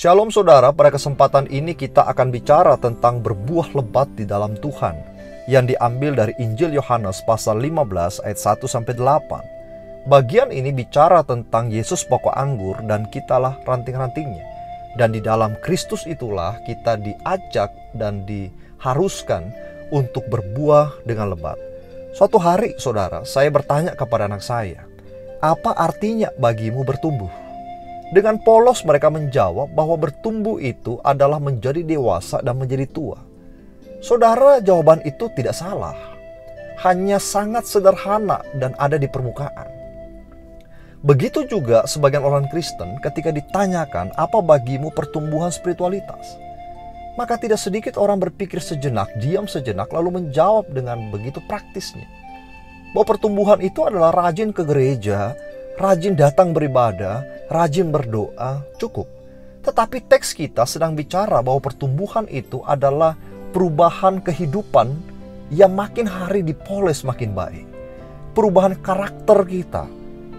Shalom saudara, pada kesempatan ini kita akan bicara tentang berbuah lebat di dalam Tuhan yang diambil dari Injil Yohanes pasal 15 ayat 1-8. Bagian ini bicara tentang Yesus pokok anggur dan kitalah ranting-rantingnya. Dan di dalam Kristus itulah kita diajak dan diharuskan untuk berbuah dengan lebat. Suatu hari saudara, saya bertanya kepada anak saya, apa artinya bagimu bertumbuh? Dengan polos mereka menjawab bahwa bertumbuh itu adalah menjadi dewasa dan menjadi tua. Saudara, jawaban itu tidak salah. Hanya sangat sederhana dan ada di permukaan. Begitu juga sebagian orang Kristen ketika ditanyakan apa bagimu pertumbuhan spiritualitas. Maka tidak sedikit orang berpikir sejenak, diam sejenak lalu menjawab dengan begitu praktisnya. Bahwa pertumbuhan itu adalah rajin ke gereja, rajin datang beribadah, rajin berdoa, cukup. Tetapi teks kita sedang bicara bahwa pertumbuhan itu adalah perubahan kehidupan yang makin hari dipoles makin baik. Perubahan karakter kita,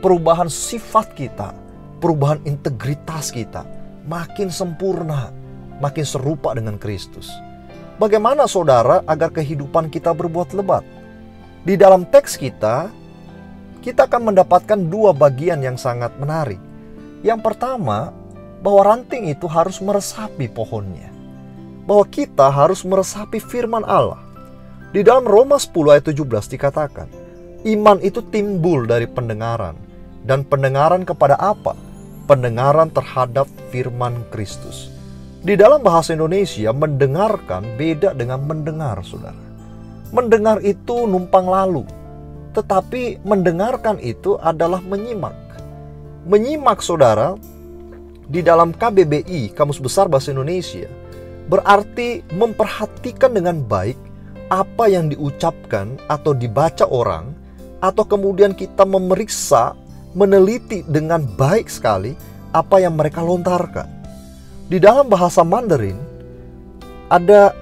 perubahan sifat kita, perubahan integritas kita, makin sempurna, makin serupa dengan Kristus. Bagaimana saudara agar kehidupan kita berbuat lebat? Di dalam teks kita akan mendapatkan dua bagian yang sangat menarik. Yang pertama, bahwa ranting itu harus meresapi pohonnya. Bahwa kita harus meresapi firman Allah. Di dalam Roma 10 ayat 17 dikatakan, iman itu timbul dari pendengaran. Dan pendengaran kepada apa? Pendengaran terhadap firman Kristus. Di dalam bahasa Indonesia, mendengarkan beda dengan mendengar, saudara. Mendengar itu numpang lalu. Tetapi mendengarkan itu adalah menyimak. Menyimak saudara, di dalam KBBI, Kamus Besar Bahasa Indonesia, berarti memperhatikan dengan baik apa yang diucapkan atau dibaca orang, atau kemudian kita memeriksa, meneliti dengan baik sekali apa yang mereka lontarkan. Di dalam bahasa Mandarin, ada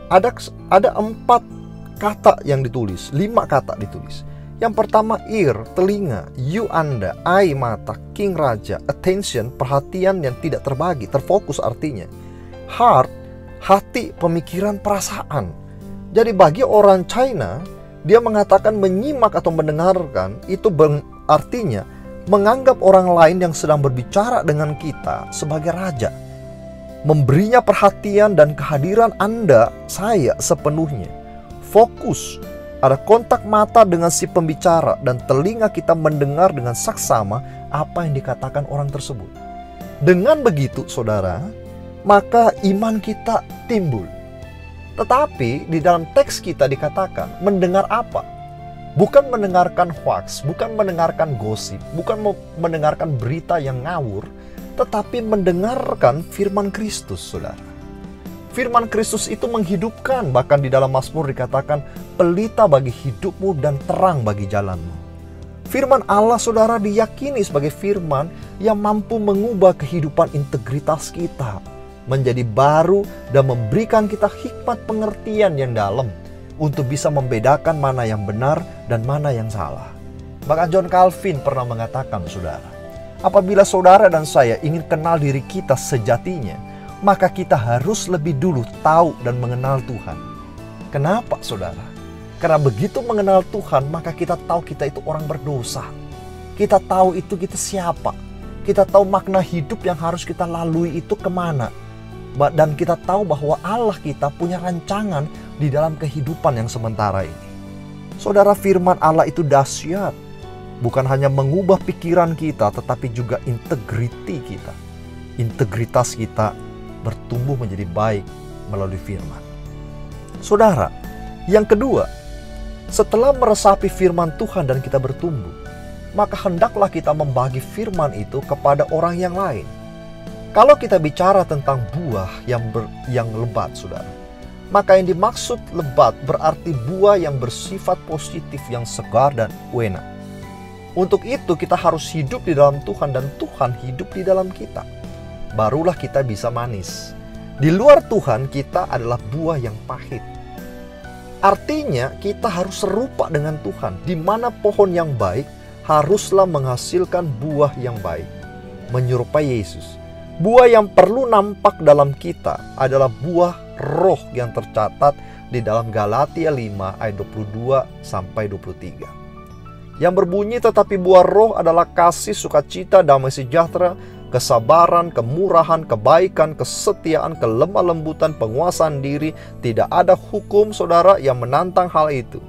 4 kata yang ditulis, 5 kata ditulis. Yang pertama ear, telinga, you anda, eye mata, king raja, attention, perhatian yang tidak terbagi, terfokus artinya. Heart, hati, pemikiran, perasaan. Jadi bagi orang China, dia mengatakan menyimak atau mendengarkan itu artinya menganggap orang lain yang sedang berbicara dengan kita sebagai raja. Memberinya perhatian dan kehadiran Anda, saya sepenuhnya. Fokus. Ada kontak mata dengan si pembicara dan telinga kita mendengar dengan saksama apa yang dikatakan orang tersebut. Dengan begitu saudara, maka iman kita timbul. Tetapi di dalam teks kita dikatakan mendengar apa? Bukan mendengarkan hoax, bukan mendengarkan gosip, bukan mendengarkan berita yang ngawur, tetapi mendengarkan firman Kristus, saudara. Firman Kristus itu menghidupkan, bahkan di dalam Mazmur dikatakan pelita bagi hidupmu dan terang bagi jalanmu. Firman Allah saudara diyakini sebagai firman yang mampu mengubah kehidupan integritas kita menjadi baru dan memberikan kita hikmat pengertian yang dalam untuk bisa membedakan mana yang benar dan mana yang salah. Bahkan John Calvin pernah mengatakan saudara, apabila saudara dan saya ingin kenal diri kita sejatinya, maka kita harus lebih dulu tahu dan mengenal Tuhan. Kenapa saudara? Karena begitu mengenal Tuhan, maka kita tahu kita itu orang berdosa. Kita tahu itu kita siapa. Kita tahu makna hidup yang harus kita lalui itu kemana. Dan kita tahu bahwa Allah kita punya rancangan di dalam kehidupan yang sementara ini. Saudara, firman Allah itu dahsyat. Bukan hanya mengubah pikiran kita, tetapi juga integriti kita. Integritas kita bertumbuh menjadi baik melalui firman. Saudara, yang kedua, setelah meresapi firman Tuhan dan kita bertumbuh, maka hendaklah kita membagi firman itu kepada orang yang lain. Kalau kita bicara tentang buah yang lebat, saudara, maka yang dimaksud lebat berarti buah yang bersifat positif, yang segar dan enak. Untuk itu kita harus hidup di dalam Tuhan dan Tuhan hidup di dalam kita. Barulah kita bisa manis. Di luar Tuhan kita adalah buah yang pahit. Artinya kita harus serupa dengan Tuhan. Di mana pohon yang baik haruslah menghasilkan buah yang baik. Menyerupai Yesus. Buah yang perlu nampak dalam kita adalah buah roh yang tercatat di dalam Galatia 5 ayat 22 sampai 23. Yang berbunyi, tetapi buah roh adalah kasih, sukacita, damai sejahtera, kesabaran, kemurahan, kebaikan, kesetiaan, kelemah lembutan, penguasaan diri. Tidak ada hukum, saudara, yang menantang hal itu.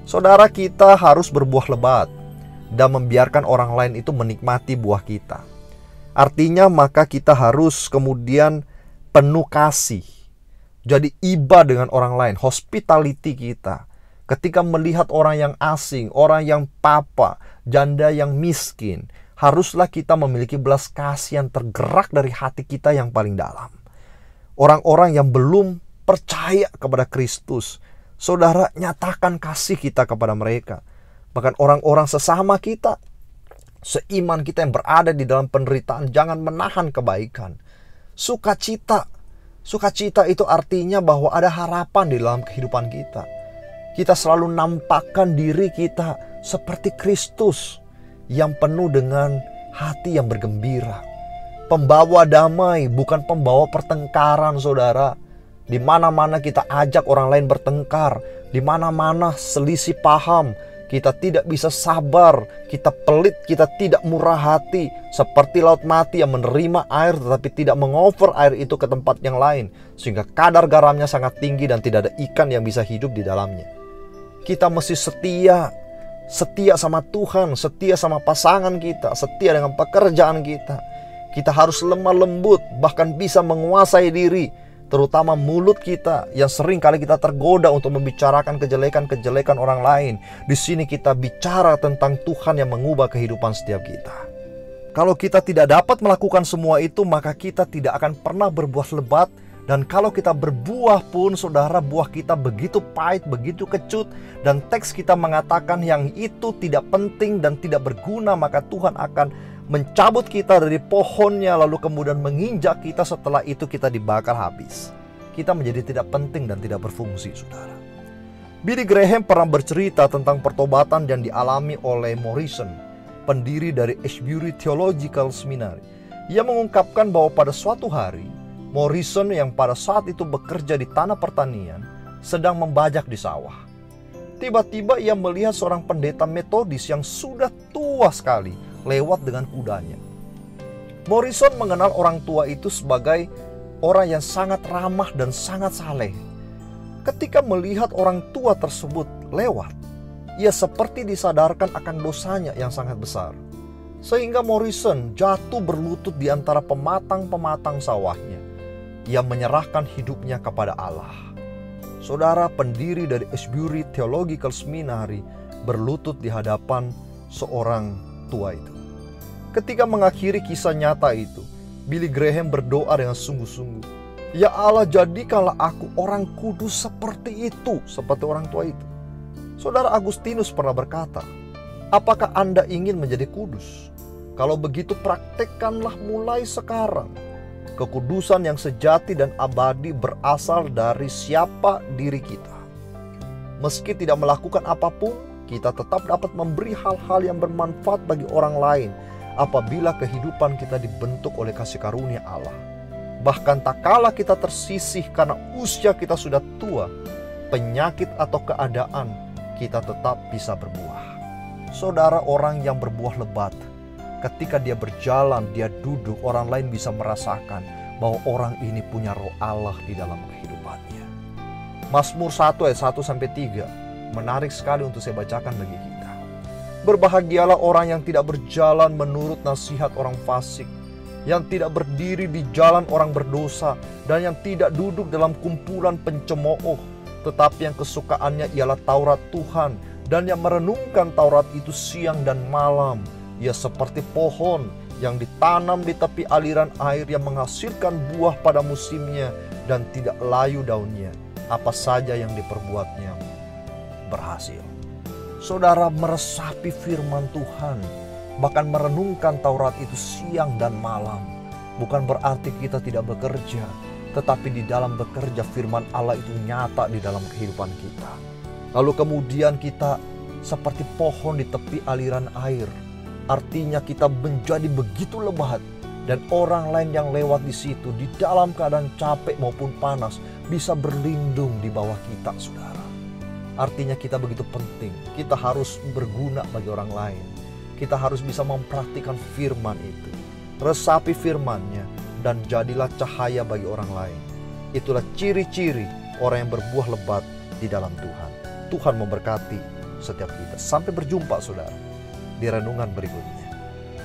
Saudara, kita harus berbuah lebat dan membiarkan orang lain itu menikmati buah kita. Artinya maka kita harus kemudian penuh kasih. Jadi iba dengan orang lain, hospitality kita. Ketika melihat orang yang asing, orang yang papa, janda yang miskin, haruslah kita memiliki belas kasih yang tergerak dari hati kita yang paling dalam. Orang-orang yang belum percaya kepada Kristus, saudara, nyatakan kasih kita kepada mereka. Bahkan orang-orang sesama kita, seiman kita yang berada di dalam penderitaan, jangan menahan kebaikan. Sukacita. Sukacita itu artinya bahwa ada harapan di dalam kehidupan kita. Kita selalu nampakkan diri kita seperti Kristus yang penuh dengan hati yang bergembira. Pembawa damai, bukan pembawa pertengkaran, saudara. Di mana-mana kita ajak orang lain bertengkar, di mana-mana selisih paham, kita tidak bisa sabar, kita pelit, kita tidak murah hati. Seperti laut mati yang menerima air tetapi tidak mengover air itu ke tempat yang lain, sehingga kadar garamnya sangat tinggi dan tidak ada ikan yang bisa hidup di dalamnya. Kita mesti setia sama Tuhan, setia sama pasangan kita, setia dengan pekerjaan kita. Kita harus lemah lembut, bahkan bisa menguasai diri. Terutama mulut kita yang sering kali kita tergoda untuk membicarakan kejelekan-kejelekan orang lain. Di sini kita bicara tentang Tuhan yang mengubah kehidupan setiap kita. Kalau kita tidak dapat melakukan semua itu, maka kita tidak akan pernah berbuah lebat. Dan kalau kita berbuah pun, saudara, buah kita begitu pahit, begitu kecut. Dan teks kita mengatakan yang itu tidak penting dan tidak berguna, maka Tuhan akan mencabut kita dari pohonnya, lalu kemudian menginjak kita. Setelah itu kita dibakar habis. Kita menjadi tidak penting dan tidak berfungsi, saudara. Billy Graham pernah bercerita tentang pertobatan yang dialami oleh Morrison, pendiri dari Ashbury Theological Seminary. Ia mengungkapkan bahwa pada suatu hari, Morrison yang pada saat itu bekerja di tanah pertanian sedang membajak di sawah. Tiba-tiba ia melihat seorang pendeta Metodis yang sudah tua sekali lewat dengan kudanya. Morrison mengenal orang tua itu sebagai orang yang sangat ramah dan sangat saleh. Ketika melihat orang tua tersebut lewat, ia seperti disadarkan akan dosanya yang sangat besar. Sehingga Morrison jatuh berlutut di antara pematang-pematang sawahnya. Ia menyerahkan hidupnya kepada Allah. Saudara, pendiri dari Ashbury Theological Seminary berlutut di hadapan seorang tua itu. Ketika mengakhiri kisah nyata itu, Billy Graham berdoa dengan sungguh-sungguh, "Ya Allah, jadikanlah aku orang kudus seperti itu," seperti orang tua itu. Saudara, Agustinus pernah berkata, "Apakah Anda ingin menjadi kudus? Kalau begitu praktekkanlah mulai sekarang. Kekudusan yang sejati dan abadi berasal dari siapa diri kita. Meski tidak melakukan apapun, kita tetap dapat memberi hal-hal yang bermanfaat bagi orang lain apabila kehidupan kita dibentuk oleh kasih karunia Allah. Bahkan tak kalah kita tersisih karena usia kita sudah tua, penyakit atau keadaan, kita tetap bisa berbuah." Saudara, orang yang berbuah lebat, ketika dia berjalan, dia duduk, orang lain bisa merasakan bahwa orang ini punya roh Allah di dalam kehidupannya. Mazmur 1 ayat 1-3 menarik sekali untuk saya bacakan bagi kita. "Berbahagialah orang yang tidak berjalan menurut nasihat orang fasik, yang tidak berdiri di jalan orang berdosa, dan yang tidak duduk dalam kumpulan pencemooh, tetapi yang kesukaannya ialah Taurat Tuhan, dan yang merenungkan Taurat itu siang dan malam. Ia seperti pohon yang ditanam di tepi aliran air, yang menghasilkan buah pada musimnya dan tidak layu daunnya. Apa saja yang diperbuatnya berhasil." Saudara, meresapi firman Tuhan, bahkan merenungkan Taurat itu siang dan malam, bukan berarti kita tidak bekerja, tetapi di dalam bekerja firman Allah itu nyata di dalam kehidupan kita. Lalu kemudian kita seperti pohon di tepi aliran air. Artinya kita menjadi begitu lebat Dan orang lain yang lewat di situ di dalam keadaan capek maupun panas bisa berlindung di bawah kita, saudara. Artinya kita begitu penting. Kita harus berguna bagi orang lain. Kita harus bisa mempraktikkan firman itu. Resapi firman-Nya dan jadilah cahaya bagi orang lain. Itulah ciri-ciri orang yang berbuah lebat di dalam Tuhan. Tuhan memberkati setiap kita. Sampai berjumpa, saudara, di renungan berikutnya.